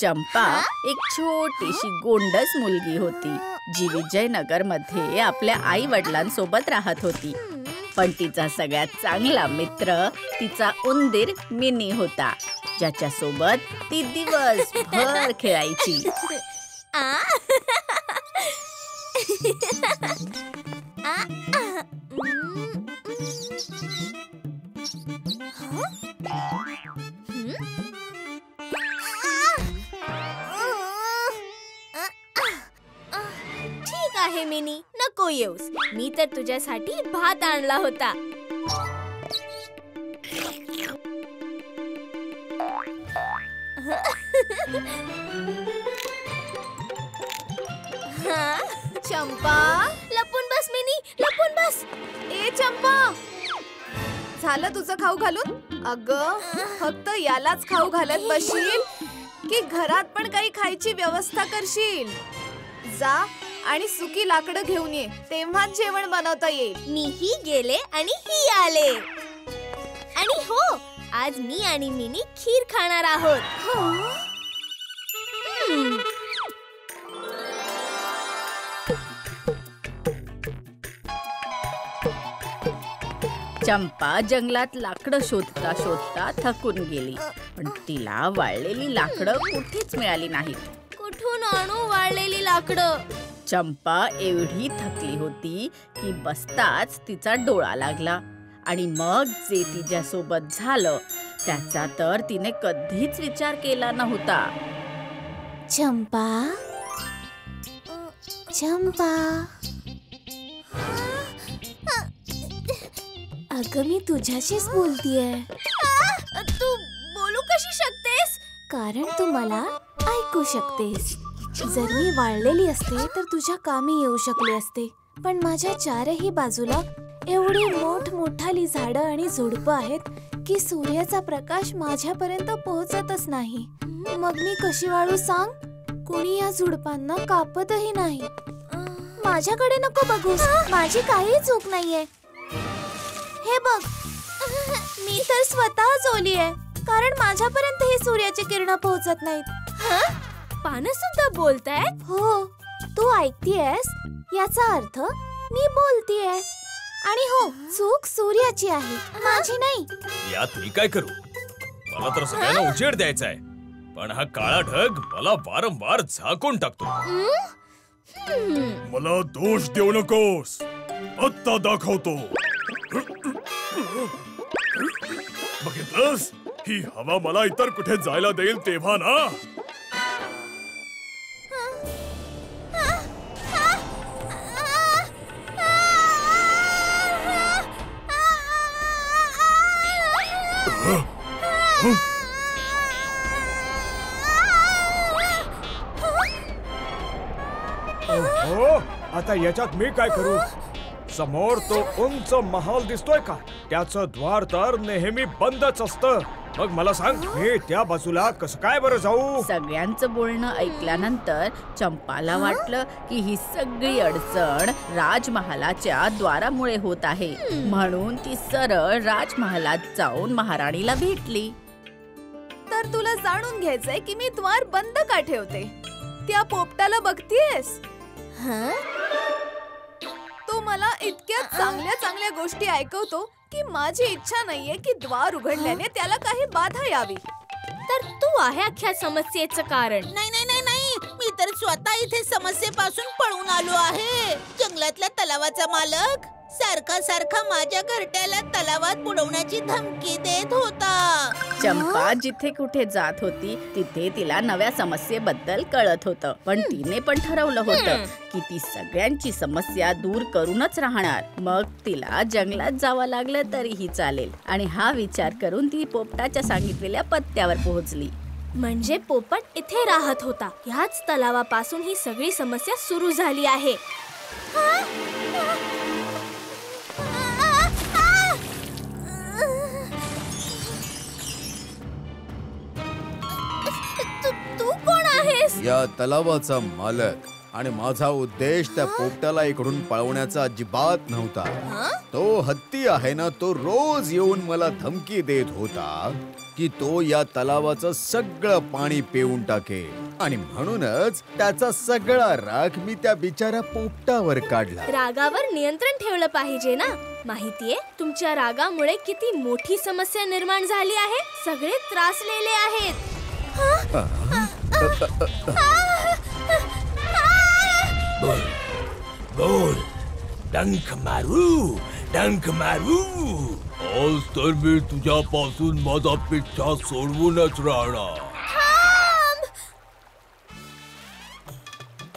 चंपा एक छोटीशी गोंडस मुलगी होती जी विजयनगर मध्ये आपल्या आई वडिलांसोबत राहत होती. पण तिचा सगळ्यात चांगला मित्र तिचा उंदीर मिनी होता, ज्याच्या सोबत ती दिवसभर खेळायची. ठीक आहे मिनी, नको येऊस. मी तर तुझ्यासाठी भात आणला होता. चंपा, लपून बस मिनी, लपून बस. ए चंपा, झालं तुझं खाऊ घालून? अगं, फक्त यालाच खाऊ घालत बसशील की घरात पण काही खायची व्यवस्था करशील? जा आणि सुकी लाकडं घेऊन ये, तेव्हाच जेवण बनवता येईल. मीही गेले आणि ही आले. आणि हो, आज मी आणि मिनी खीर खाणार आहोत. चंपा जंगलात लाकडं शोधता शोधता थकून गेली, पण तिला वाळलेली लाकडं कुठेच मिळाली नाहीत. कुठून आणू वाळलेली लाकडं? चंपा एवढी थकली होती की बसताच तिचा डोळा लागला, आणि मग जे तिच्यासोबत झालं त्याचा तर तिने कधीच विचार केला नव्हता. चंपा, चंपा, अगं मी तुझ्याशीच बोलतीये. तू बोलू कशी शकतेस? कारण तू मला ऐकू शकतेस. जर मी वाळलेली असते तर तुझ्या कामी येऊ शकले असते, पण माझ्या चारही बाजूला एवढी मोठमोठाली झाडं आणि झुडपं आहेत की सूर्याचा प्रकाश माझ्यापर्यंत पोहोचतच नाही. मग मी कशी वाळू सांग? कोणी या झुडपांना कापतही नाही. माझ्याकडे नको बघूस, माझी काही चूक नाहीये. हे बघ, मी तर स्वतःच ओली आहे, कारण माझ्यापर्यंत हे सूर्याची किरण पोहोचत नाहीत. पानं सुद्धा बोलतायत? हो, तू ऐकतेयस? याचा अर्थ मी बोलतेय. आणि हो, चूक सूर्याची आहे, माझी नाही. यात मी काय करू? मला तर सगळ्यांना उजेड द्यायचा आहे, पण हा काळा ढग मला वारंवार झाकून टाकतो. मला दोष देऊ नकोस, आत्ता दाखवतो. बघितलंस, ही हवा मला इतर कुठे जायला देईल तेव्हा ना. आता याच्यात मी काय करू? समोर तो उंच महाल दिसतोय का? त्याचं द्वार तर नेहमी बंदच असतं. मग मला सांग, मी त्या बाजूला कसं काय बरं जाऊ? सगळ्यांचं बोलणं ऐकल्यानंतर चंपाला वाटलं की ही सगळी अडचण राजमहालाच्या द्वारामुळे होत आहे, म्हणून ती सरळ राजमहालात जाऊन महाराणीला भेटली. तर तुला जाणून घ्यायचंय की मी द्वार बंद का ठेवते? त्या पोपटाला बघतीयस? तो मला इतक्या चांगल्या चांगल्या गोष्टी ऐकवतो की माझी इच्छा नाहीये की द्वार उघडल्याने त्याला काही बाधा यावी. तर तू आहे अख्ख्या समस्येचं कारण. नाही नाही नाही नाही, मी तर स्वतः इथे समस्येपासून पळून आलो आहे. जंगलातल्या तलावाचा मालक सारखा सारखा माझ्या घरट्याला तलावात बुडवण्याची धमकी देत होता. चंपा जिथे कुठे जात होती तिथे तिला नव्या समस्येबद्दल कळत होतं, पण तिने पण ठरवलं होतं की ती सगळ्यांची समस्या दूर करूनच राहणार. मग तिला जंगलात जावं लागलं तरीही चालेल, आणि हा विचार करून ती पोपटाच्या सांगितलेल्या पत्त्यावर पोहोचली. म्हणजे पोपट इथे राहत होता. ह्याच तलावापासून ही सगळी समस्या सुरू झाली आहे. तू कोण आहेस? या तलावाचा मालक, आणि माझा उद्देश त्या पोपटाला इकडून पळवण्याचा अजिबात नव्हता. तो हत्ती आहे ना, तो रोज येऊन मला धमकी देत होता की तो या तलावाचं सगळं पाणी पिऊन टाकेल. आणि म्हणूनच त्याचा सगळा राग मी त्या बिचाऱ्या पोपटावर काढला. रागावर नियंत्रण ठेवलं पाहिजे ना. माहितीये तुमच्या रागामुळे किती मोठी समस्या निर्माण झाली आहे. सगळे त्रासलेले आहेत. बोल, डंक मारू, डंक मारू. आज तर मी तुझ्यापासून माझा पिच्छा सोडवूनच राहणार.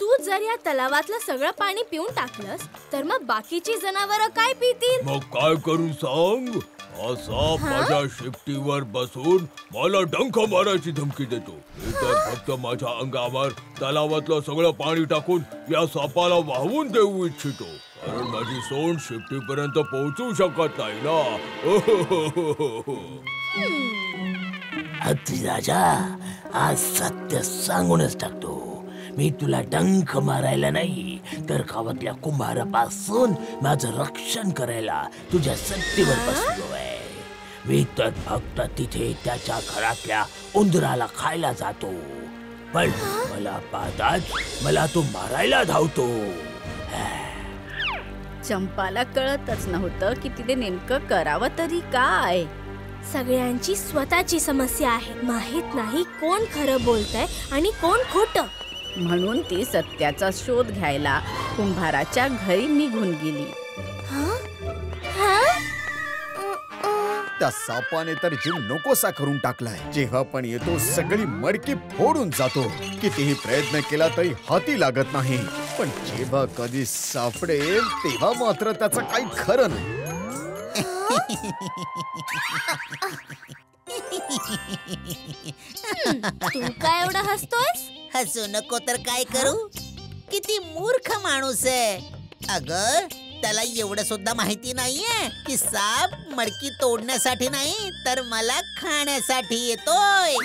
तू जर या तलावातलं सगळं पाणी पिऊन टाकलंस तर मग बाकीची जनावरं काय पितील? मग काय करू सांग? असा माझ्या शेपटीवर बसून मला डंक मारायची धमकी देतो. मी तर फक्त माझ्या अंगावर तलावातलं सगळं पाणी टाकून या सापाला वाहून देऊ इच्छितो, कारण माझी सोंड शेपटीपर्यंत पोहोचू शकत नाही ना. हत्ती राजा, आज सत्य सांगूनच टाकतो. मी तुला डंक मारायला नाही तर गावातल्या कुंभारापासून माझं रक्षण करायला तुझ्या सत्तेवर बसलोय. मी तर फक्त तिथे त्याच्या घरातल्या उंदराला खायला जातो, पण मला पाहताच मला तो मारायला धावतो. चंपाला कळतच नव्हतं की तिने नेमकं करावं तरी काय. सगळ्यांची स्वतःची समस्या आहे. माहित नाही कोण खरं बोलतंय आणि कोण खोटं. म्हणून ती सत्याचा शोध घ्यायला कुंभाराच्या घरी निघून गेली. त्या सापाने तर जीव नकोसा करून टाकलाय. जेव्हा पण येतो सगळी मडकी फोडून जातो. कितीही प्रयत्न केला तरी हाती लागत नाही. पण जेव्हा कधी सापडेल तेव्हा मात्र त्याचं काही खरं नाही. तू काय एवढं हसतोयस? हसू नको तर काय करू? किती मूर्ख माणूस आहे. अगं, त्याला एवढं सुद्धा माहिती नाहीये की साप मडकी तोडण्यासाठी नाही तर मला खाण्यासाठी येतोय.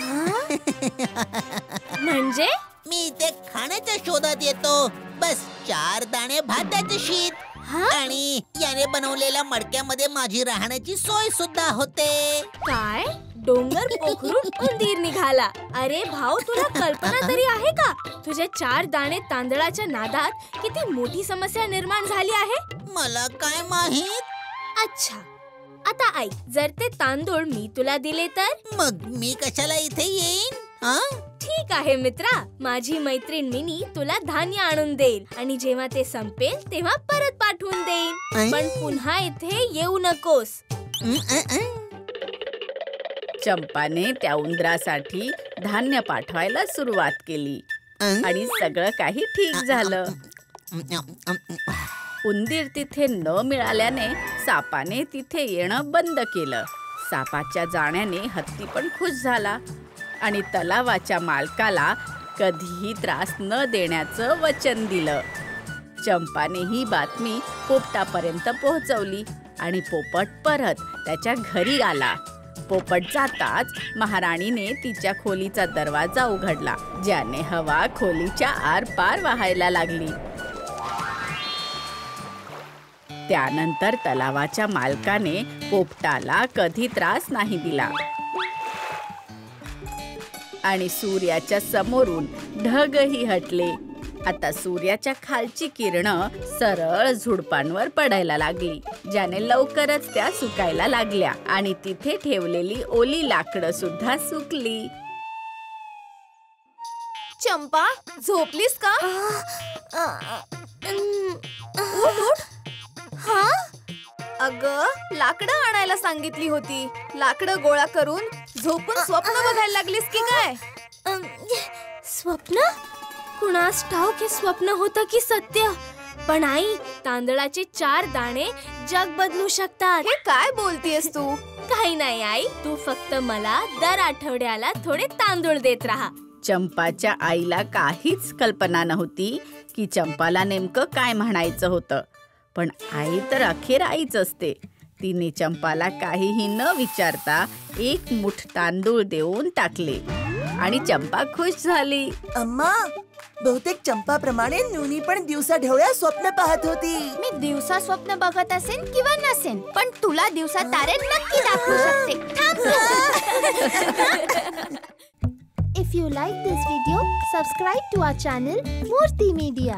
म्हणजे मी इथे खाण्याच्या शोधात येतो. बस 4 दाणे भाताचे शीत आणि याने बनवलेल्या मडक्यामध्ये माझी राहण्याची सोय सुद्धा होते. काय? डोंगर पोखरून उंदीर निघाला. अरे भाऊ, तुला कल्पना तरी आहे का तुझे 4 दाणे तांदळाच्या नादात किती मोठी समस्या निर्माण झाली आहे? मला काय माहित. अच्छा, आता ऐक. जर ते तांदूळ मी तुला दिले तर? मग मी कशाला इथे येईन? ठीक आहे मित्रा, माझी मैत्रीण मिनी तुला धान्य आणून देईल आणि जेव्हा ते संपेल तेव्हा परत पाठवून देईन. पण पुन्हा इथे येऊ नकोस. चंपाने त्या उंदरासाठी धान्य पाठवायला सुरुवात केली आणि सगळं काही ठीक झालं. उंदीर तिथे न मिळाल्याने सापाने तिथे येणं बंद केलं. सापाच्या जाण्याने हत्ती पण खुश झाला आणि तलावाच्या मालकाला कधीही त्रास न देण्याचं वचन दिलं. चंपाने ही बातमी पोपटापर्यंत पोहोचवली आणि पोपट परत त्याच्या घरी आला. पोपट जाताच महाराणीने तिच्या खोलीचा दरवाजा उघडला, ज्याने हवा खोलीच्या आरपार वाहायला लागली. त्यानंतर तलावाच्या मालकाने पोपटाला कधी त्रास नाही दिला आणि सूर्याच्या समोरून ढगही हटले. आता सूर्याच्या खालची किरणं सरळ झुडपांवर पडायला लागली, ज्याने लवकरच त्या सुकायला लागल्या आणि तिथे ठेवलेली ओली लाकडं सुद्धा सुकली. चंपा, झोपलीस का? उठ. अगं, लाकडं आणायला सांगितली होती. लाकडं गोळा करून झोपून स्वप्न बघायला लागलीस की काय? स्वप्न? कुणास ठाऊक हे स्वप्न होतं की सत्य. पण आई, तांदळाचे 4 दाणे जग बदलू शकतात. हे काय बोलतेस तू? काही नाही आई, तू फक्त मला दर आठवड्याला थोडे तांदूळ देत राहा. चंपाच्या आईला काहीच कल्पना नव्हती की चंपाला नेमकं काय म्हणायचं होतं. पण आई तर अखेर आईच असते. तिने चंपाला काहीही न विचारता 1 मूठ तांदूळ देऊन टाकले आणि चंपा खुश झाली. अम्मा, बहुतेक चंपाप्रमाणे नुनी पण दिवसा ढवळ्या स्वप्न पाहत होती. मी दिवसा स्वप्न बघत असेन किंवा नसेन, पण तुला दिवसा तारे नक्की दाखवू शकते. थांब. If you like this video, subscribe to our channel Murthy Media.